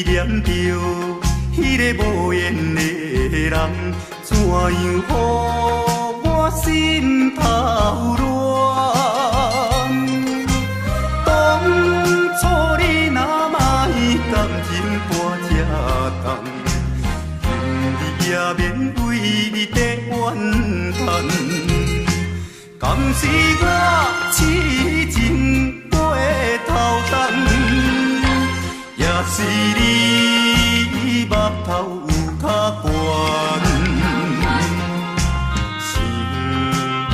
念着迄个无缘的人，怎样予我心头乱？当初你若莫感情半只重，今日也免为你在怨叹。敢是我痴情背头重，也是你目头有较悬，想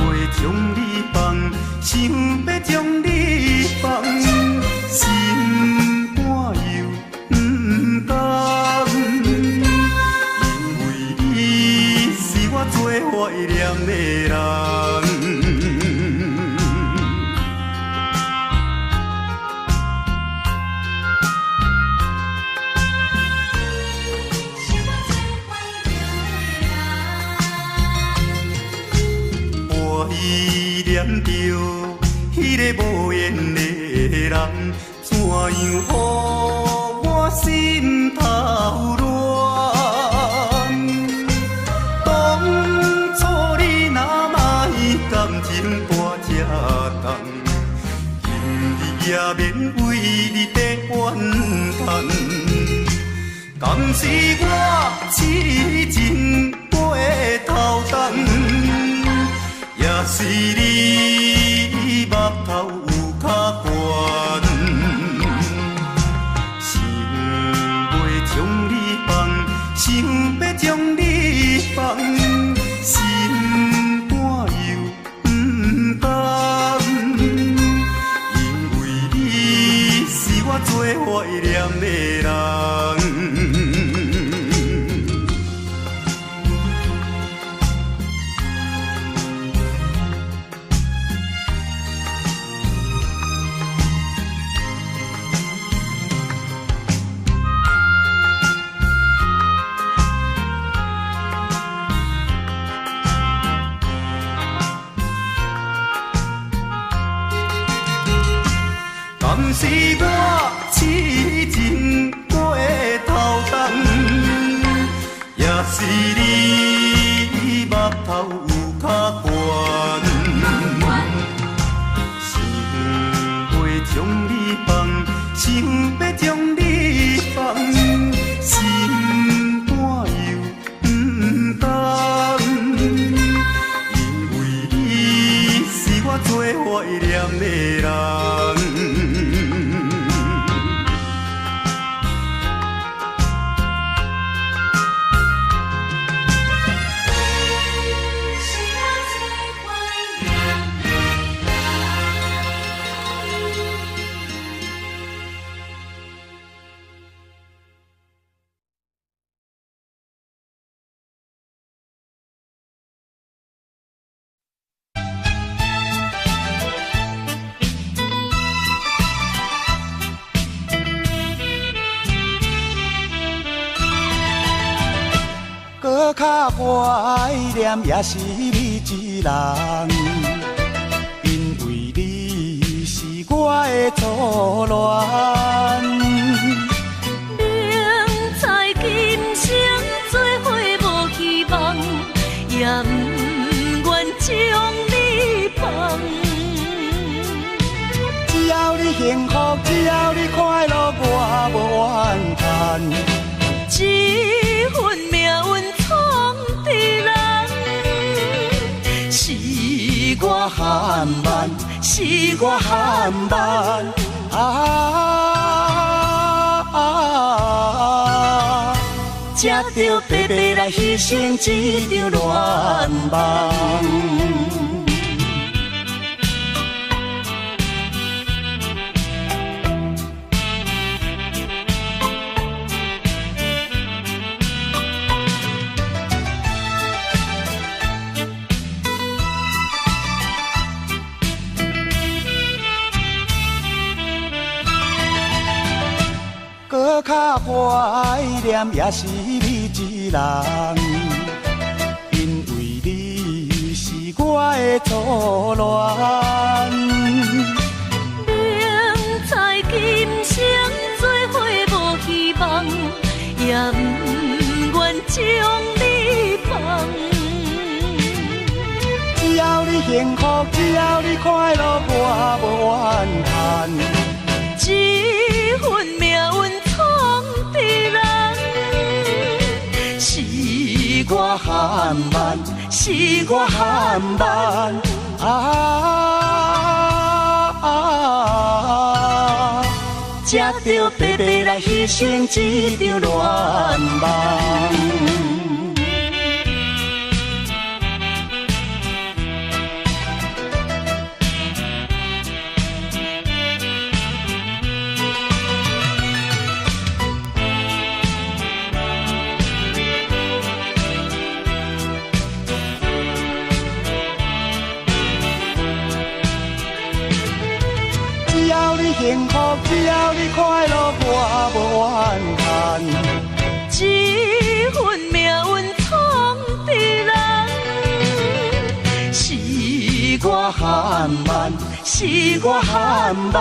要将你放，想要将你放，心肝又不甘，因为你是我最怀念的人。依念着迄个无缘的人，怎样予我心头乱？当初你若莫感情半只重，今日也免为你在怨叹。敢是我痴情背头重？也是你目头有较悬，想要将你放，想要将你放，心肝又不甘，因为你是我最怀念的人。敢是我痴情背头重，也是你目头有较悬，想要将你放，想要将你放，心肝又不甘，因为你是我最怀念的人。搁较怀念，也是你一人，因为你是我的初恋。明知今生做伙无希望，也不愿将你放。只要你幸福，只要你快乐，我无怨叹。这份命运闯的人，是我含慢，是我含慢才着白白来牺牲一场恋梦。搁较怀念，也是你一人，因为你是我的初恋。明知今生做伙无希望，不愿将你放。只要你幸福，只要你快乐，我无怨叹。这份命运闯的人，是我含慢，是我含慢才着白白来牺牲一场恋梦。只要你幸福，只要你快乐，我无怨叹。这份命运闯的人，是我含慢，是我含慢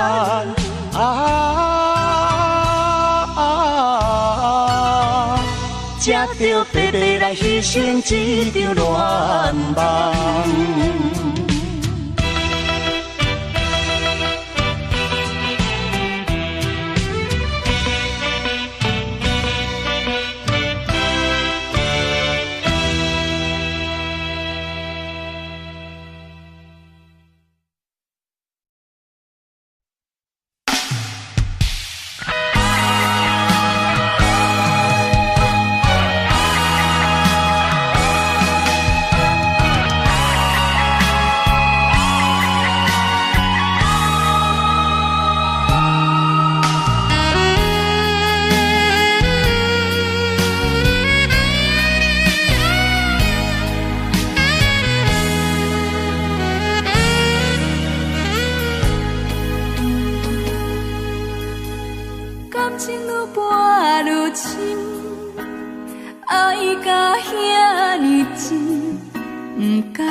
才着白白来牺牲一场恋梦。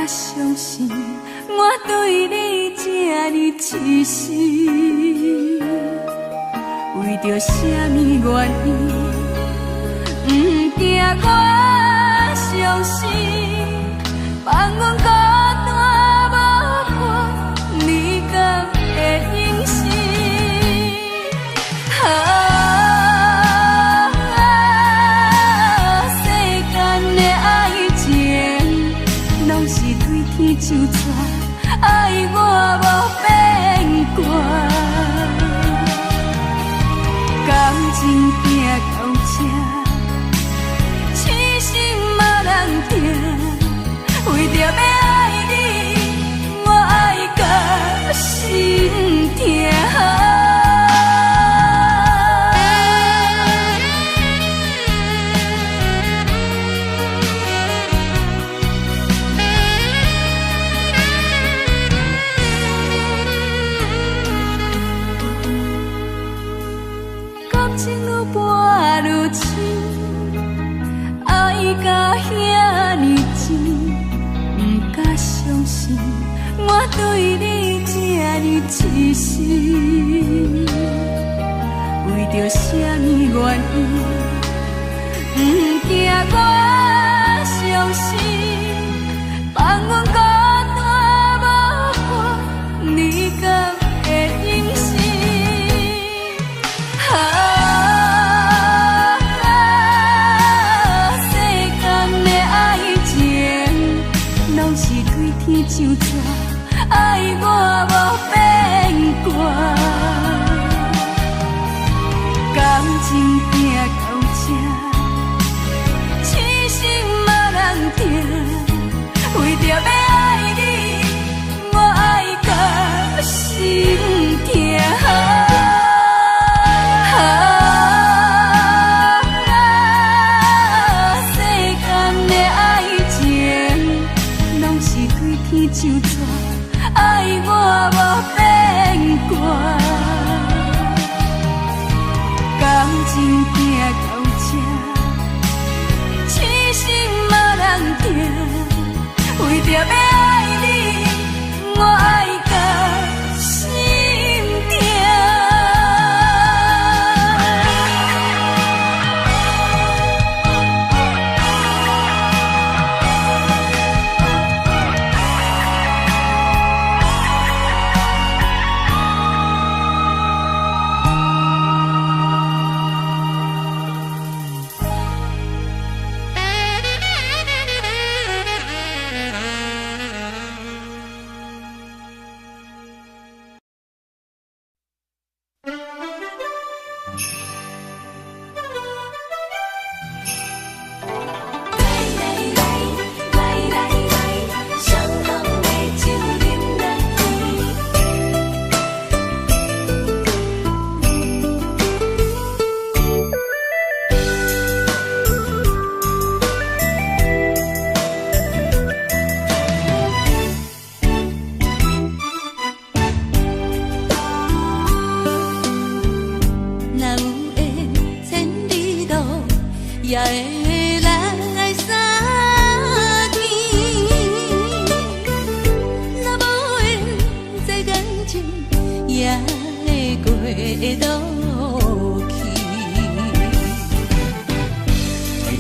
相信我对你这呢痴心，为着什么原因，不惊我伤心，放阮孤单无伴，你敢会忍心？世间的爱情，拢是对天就绝，爱我无变卦。感情行到这，痴心嘛人定，为着要爱你，我爱到心痛。甲遐尼深，不敢相信我对你这呢痴心，为着什么原因，不惊我伤心，放阮孤单无伴，你敢会忍心？天就绝，爱我无变卦。感情行到这，痴心嘛人定，为着要爱你，我爱到心痛。就绝，爱我无变卦。感情行到这，痴心嘛人定，为着要爱你，我爱到心痛。也会来相见。若无缘在感情，也会过路去。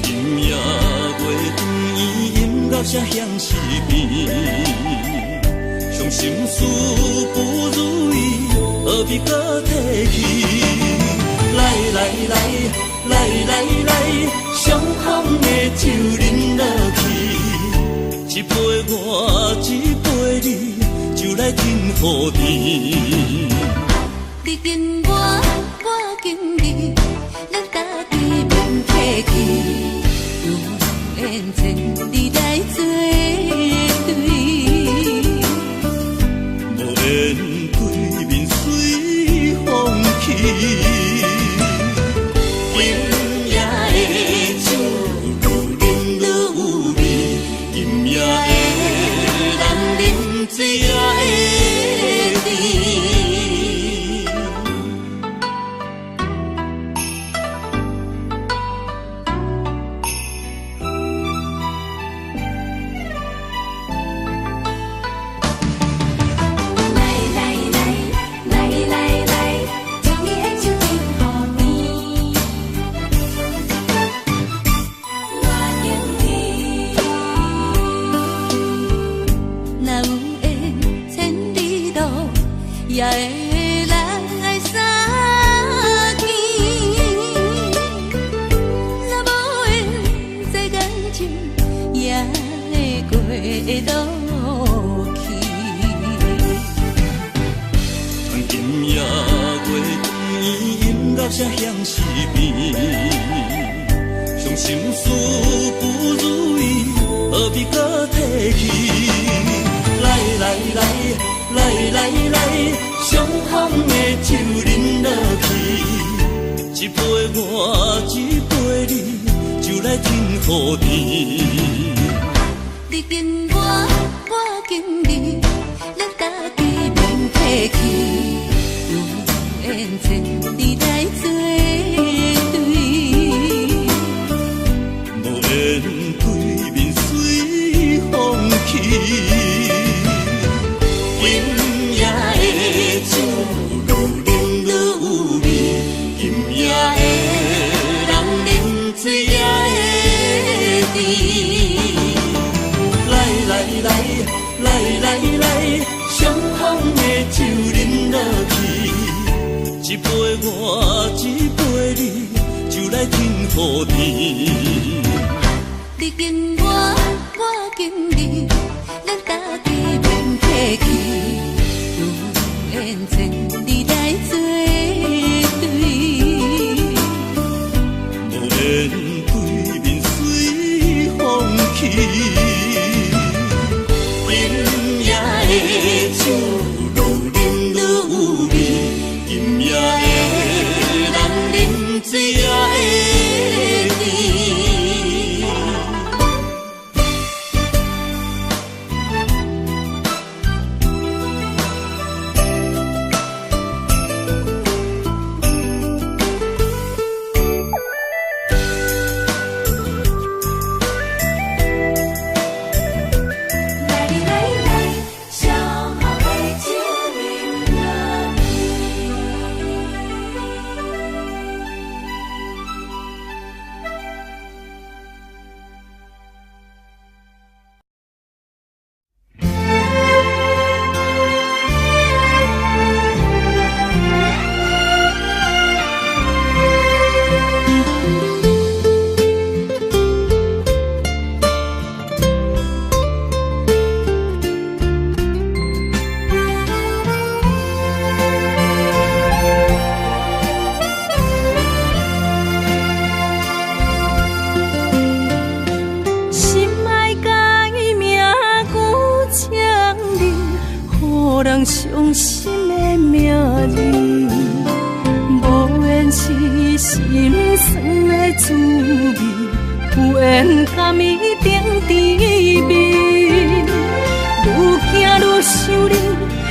今夜月光阴到这乡市边，伤心事不如意，何必搁提起？来来来来来来，伤风的酒饮落去，一杯我一杯你，就来停雨天。你紧我紧你，咱家己免客气，有缘千里来作对。无缘对面随风去。也会来相见，若无缘在感情，也会过路去。今夜月光阴到这乡市边，伤心事不如意，何必搁提起？来来来来来来，伤风的酒饮落去，一杯我一杯你，就来停雨天。你紧我紧你，咱家己免客气，有缘千里来作对。无缘对面随风去。今夜的酒愈饮愈有味，今夜的人饮醉也会甜。来来来来来来，伤风的酒饮落去，一杯我一杯你，就来停雨天。你紧我紧你，咱家己免客气，有缘千里来作对。无缘对面随风去，今夜的酒愈饮愈有味，今夜的人饮醉也会甜。伤心的名字，无缘是心酸的滋味，有缘甘伊定滋味。愈行愈想你，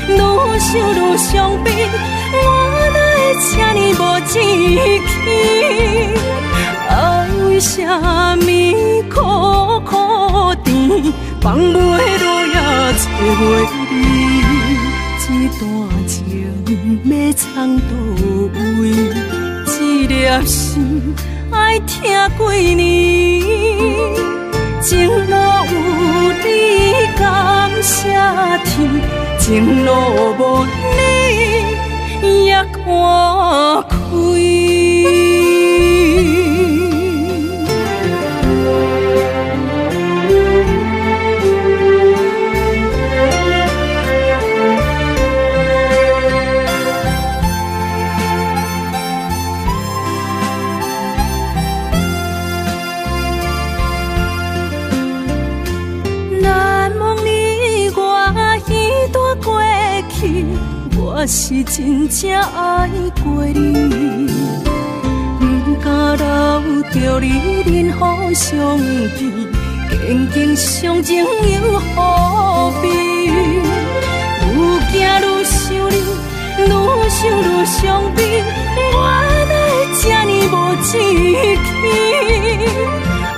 愈想愈伤悲，我哪会这呢无志气？啊，为啥放袂落也找袂你，这段情要藏倒位？这粒心爱听几年，情路有你感谢天，情路无你也看开。我是真正爱过你，不敢留着你任何伤悲，坚强相情又何必？愈行愈想你，愈想愈伤悲，我哪会这呢无志气？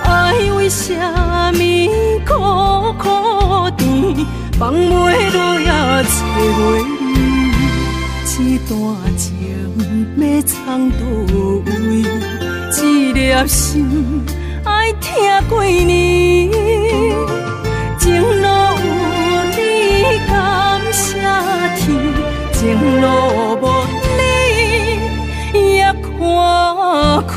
爱为什么苦苦甜，放袂落也找袂你？这段情要藏倒位？这粒心爱听几年？情路有你感谢天，情路无你也看开。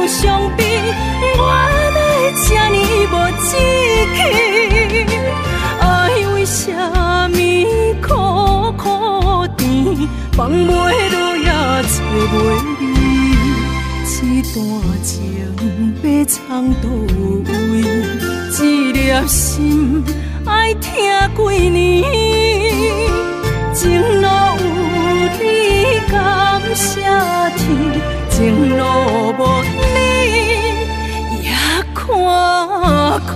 伤悲，我哪会这呢无志气？爱为什么苦苦甜，放袂落也找袂你？这段情要藏倒位？这粒心爱听几年？情路有你感谢天，情路无你也看开。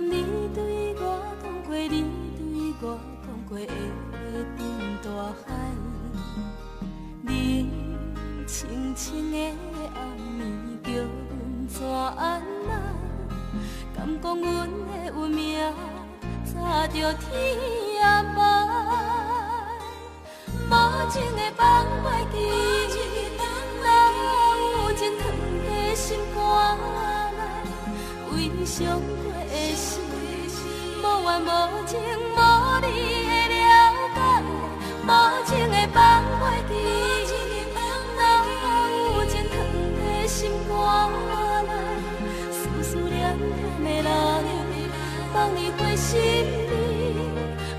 你对我讲过，你对我讲过会沉大海，冷清清的暗暝叫阮怎安那？敢讲阮的运命早着天涯？无情的放袂记，哪有情藏在心肝内？为伤过的心，无怨无情无你的了解，无情的放袂记，哪有情藏在心肝内？思念念的人，望你回心里，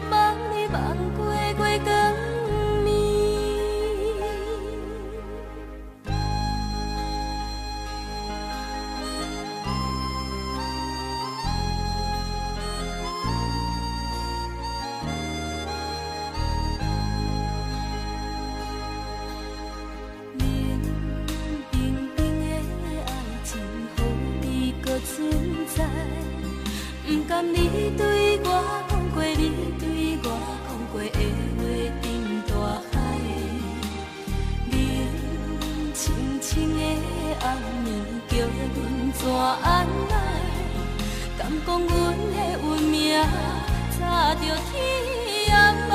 望你望过月光。暗暝叫阮怎安来？敢讲阮的运命早着天涯海？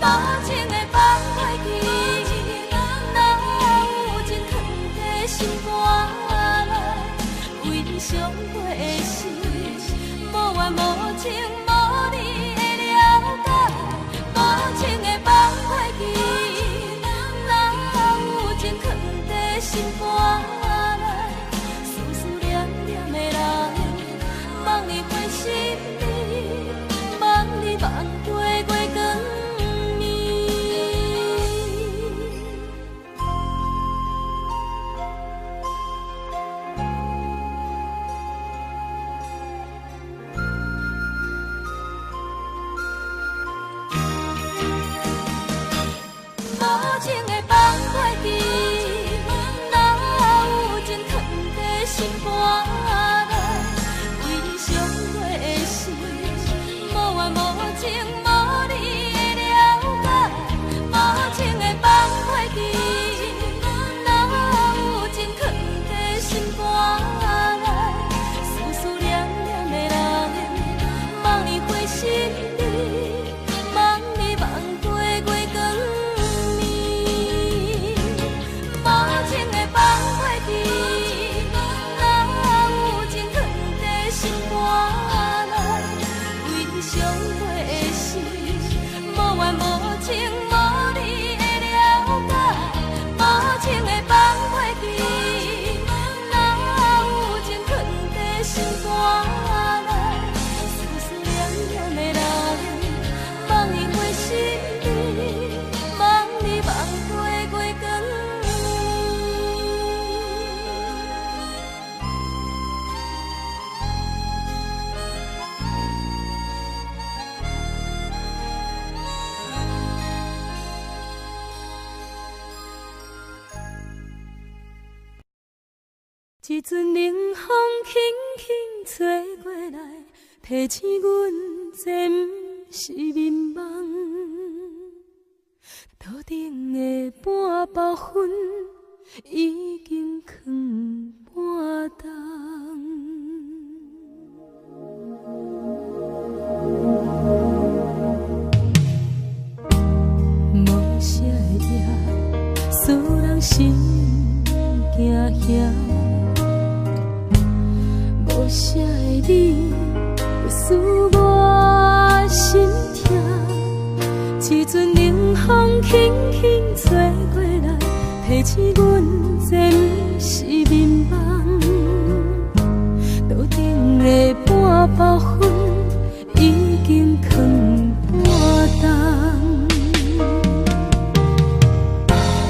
多情的放袂记，哪有真藏在心肝内？为你伤过的事，无怨无情无你的了解。多情的放袂记，哪有真藏在心肝内？思思念念的人，望你回心里，望你望过月光暝。无情的放袂记，哪有真藏在心肝内？为你伤过的事，无怨无情无你的了解。无情的放袂记，哪有真藏在心肝内？思思念念的人，望你回心里，望你望过月光暝。无情的放袂记，哪有真藏在心肝内？为你伤过的事，无怨无情无你的了解。无情的放袂记，哪有真藏在心肝内？思思念念的人，望你回心里，望你望过月光暝。一阵冷风轻轻吹过来，提醒阮这不是眠梦。头顶的半包云已经藏半冬。无啥的夜，使人心惊吓。无啥的你，会使我心痛。一阵冷风轻轻吹过来，提醒阮这不是眠梦。头顶的半包云已经藏半冬。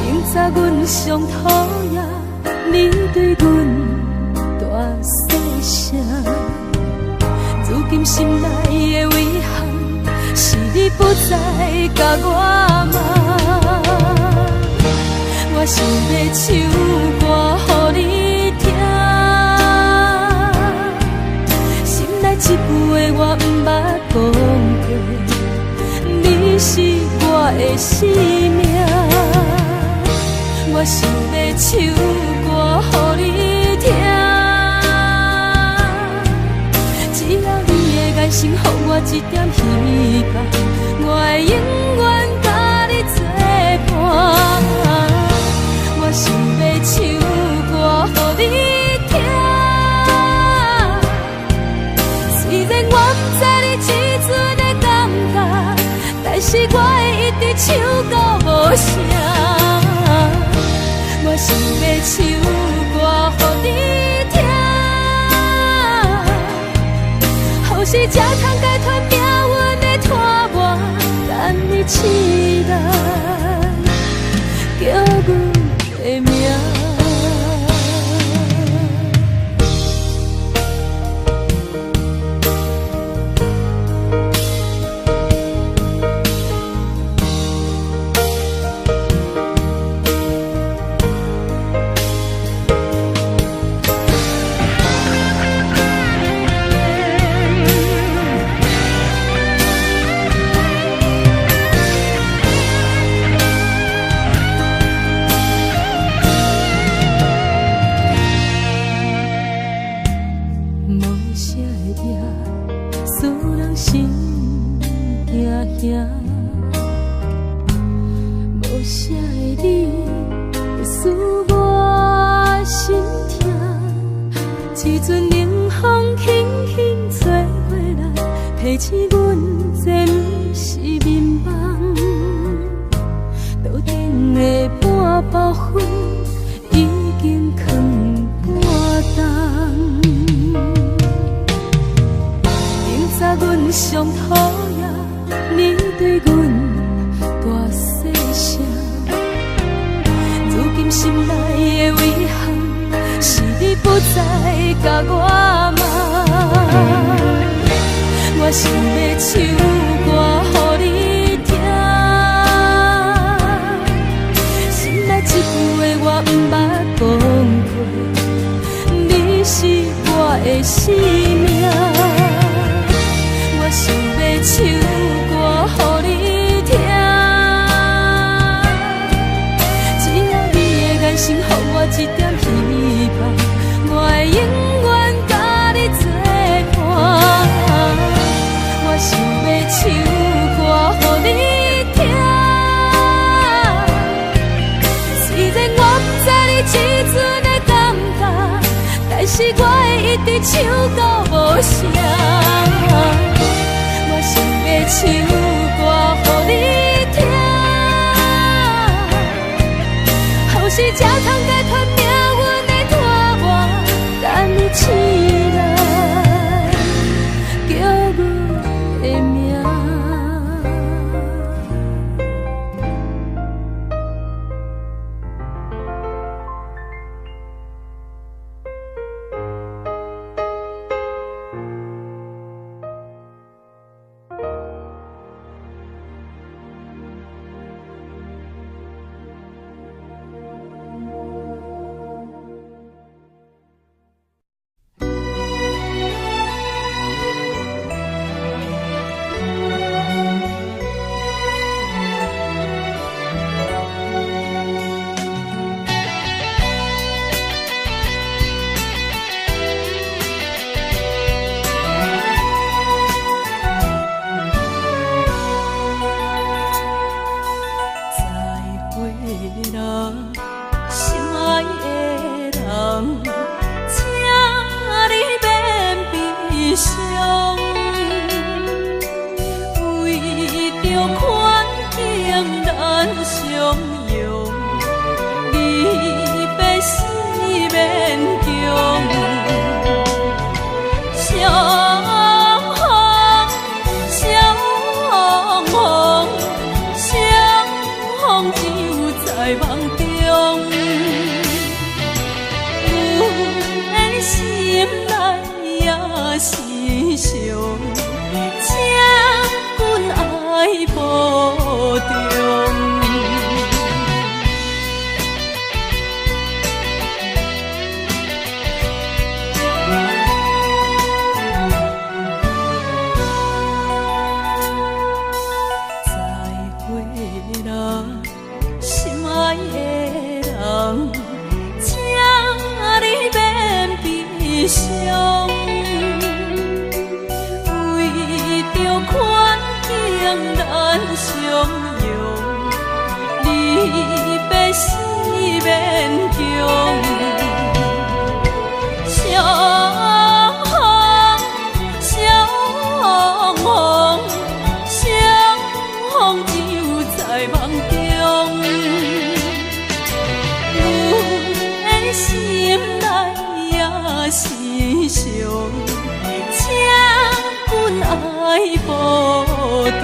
明早阮上讨厌，你对阮大细声，如今心内的遗憾，是你不再甲我骂。我想要唱歌予你听，心内一句话我不捌讲过，你是我的生命。我想要唱歌予你听，只要你的眼神予我一点希望，我会永远甲你作伴。我想要唱歌予你听，虽然我不知你这阵的感觉，但是我会一直唱到无声。我想要唱歌予你听，何时才通解脱命运的拖磨，等你时阵，冷风轻轻吹过来，提醒阮这不是眠梦。桌顶的半包粉已经放半冬。明早阮上讨厌你对阮大细声，如今心内的遗憾是你不再甲我骂。我想要唱歌予你听，心内一句话我不捌讲过，你是我的生命。我想要唱歌予你听，只要你的眼神予我一点希望，我会永远甲你作伴。我想要唱歌予你听，虽然我不知你这阵的感觉，但是我会一直唱到无声。我想要唱歌予你听，后世才通解脱命运的拖磨，等你醒来叫阮的名。爱无重。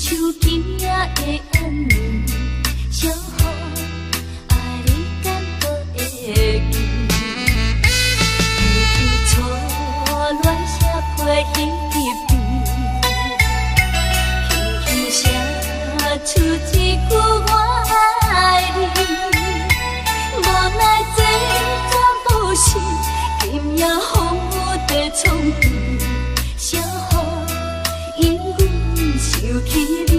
像今夜的暗暝，小雨爱你感觉会记。初恋写批彼边，轻轻写出一句我爱你。无奈这全部是今夜风雨的冲撞，小雨因阮想起你。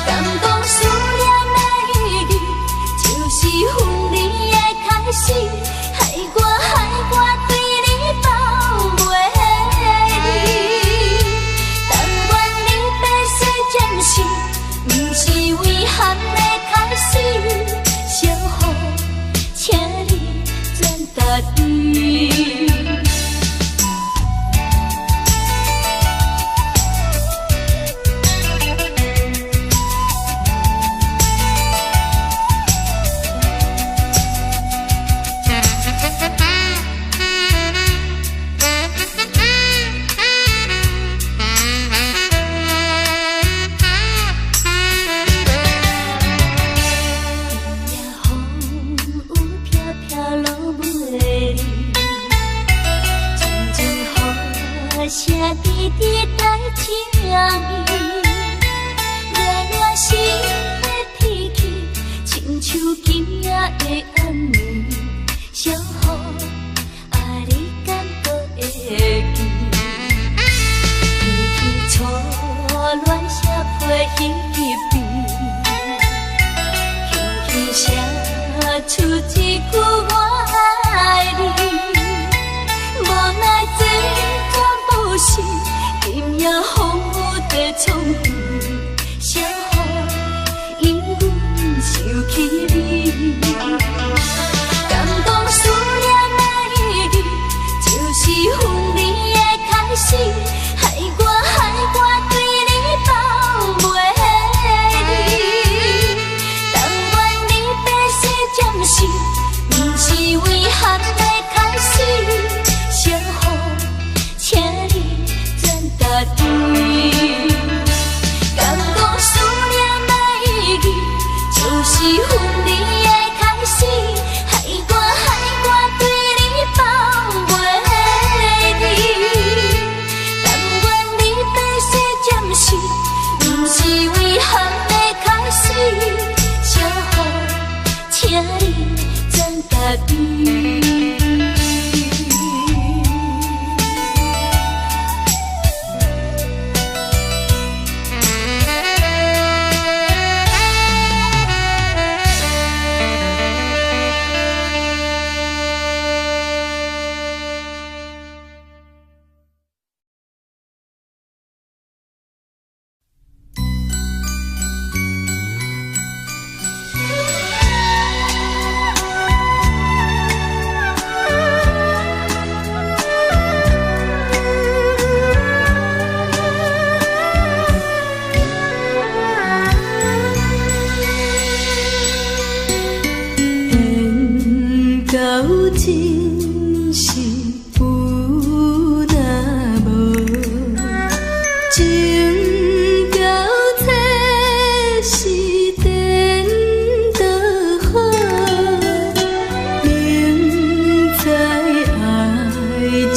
敢讲思念的意义，就是分离的开始，害我对你放袂离。但愿你白雪渐逝，不是遗憾的开始。小雨，请你转达你。写滴滴在情意，热热心的天气，亲像今夜的暗暝，小雨爱你感觉会记。记起初恋写批彼边，轻轻写出一句我爱你。无奈这是今夜风雨的冲撞，小雨因阮想起你。敢讲思念的意义，就是分离的开始，害我对你放袂离。但愿你白雪渐逝，不是遗憾的开始。小雨，请你转达你。敢讲思念的意义，就是分离的开始，害我对你放袂离。但愿你白雪渐逝，不是遗憾的开始。小雨，请你转达你。真是有那无，情交切是颠倒好，明知爱情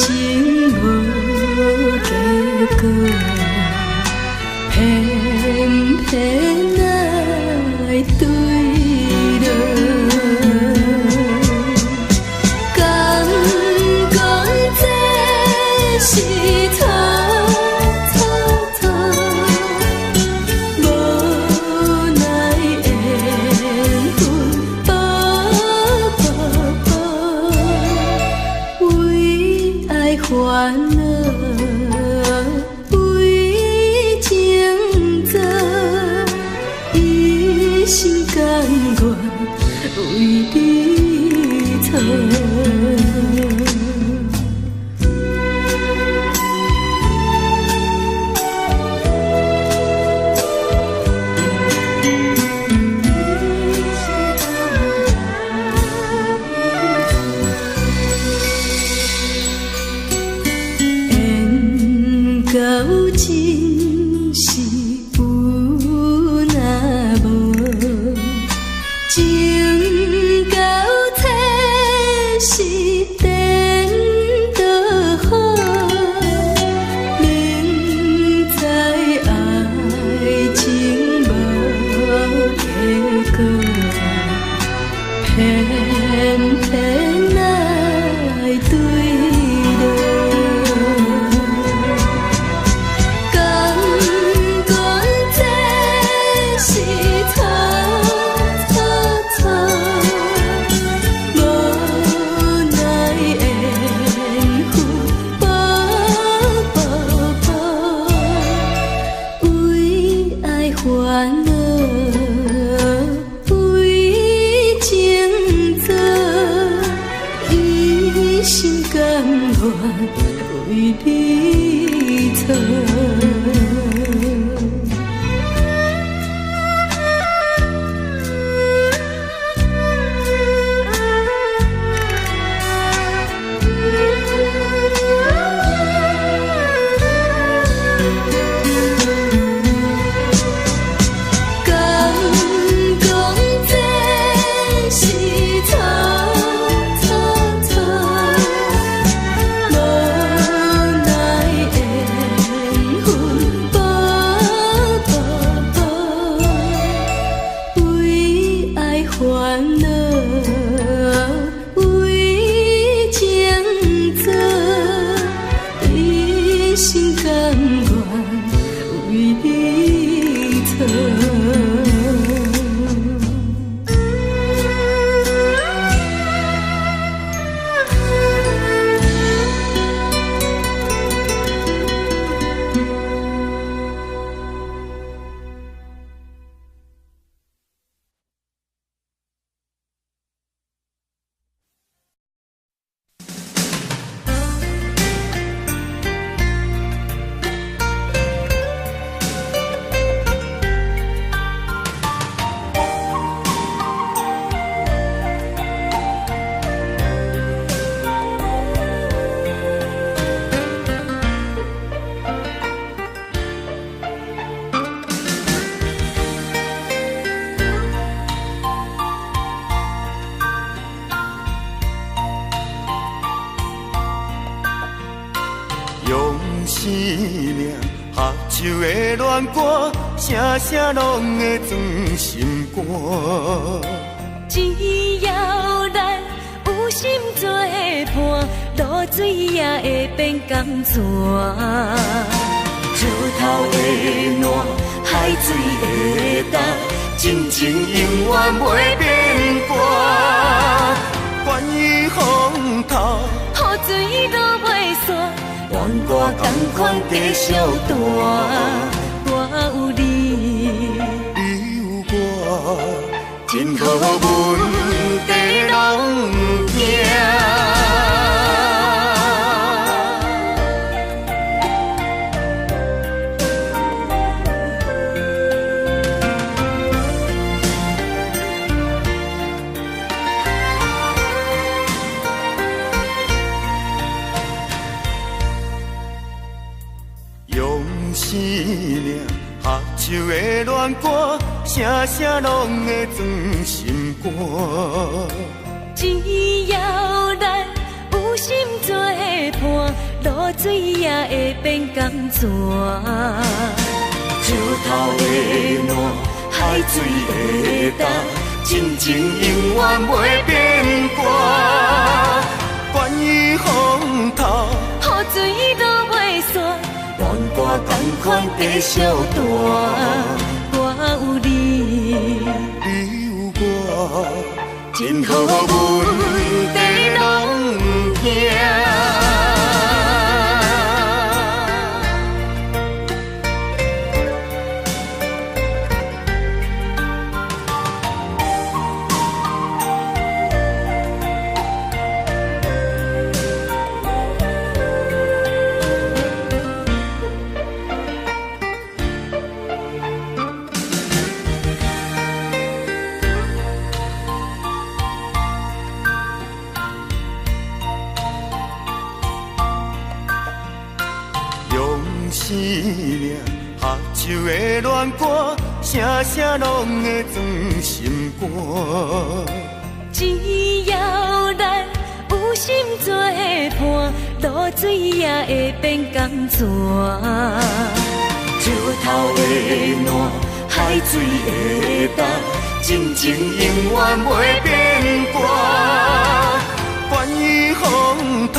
无结果，偏偏爱对落。烦恼为情债，烦恼为情做，一心甘愿为你错。声声拢会钻心肝，只要咱有心做伴，露水也会变甘泉。石头的烂，海水的干，真情永远袂变卦。愿意风头，雨水都袂散，愿我同款继续弹。我有你，你有我，真好阮地拢行。用生命合唱的恋歌，声声拢会钻心肝。只要咱有心做伴，露水也会变甘泉。石头的烂，海水的干，真情永远袂变卦。愿意风头，雨水都袂散，愿我同款继续弹。我有你，你有我，真好阮地拢行。生命合唱的恋歌，声声拢会钻心肝。只要咱有心做伴，露水也会变甘泉。石头的烂，海水的干，真情永远袂变卦。愿意风头，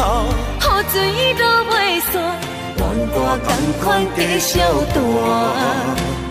雨水都袂散，愿我同款继续弹。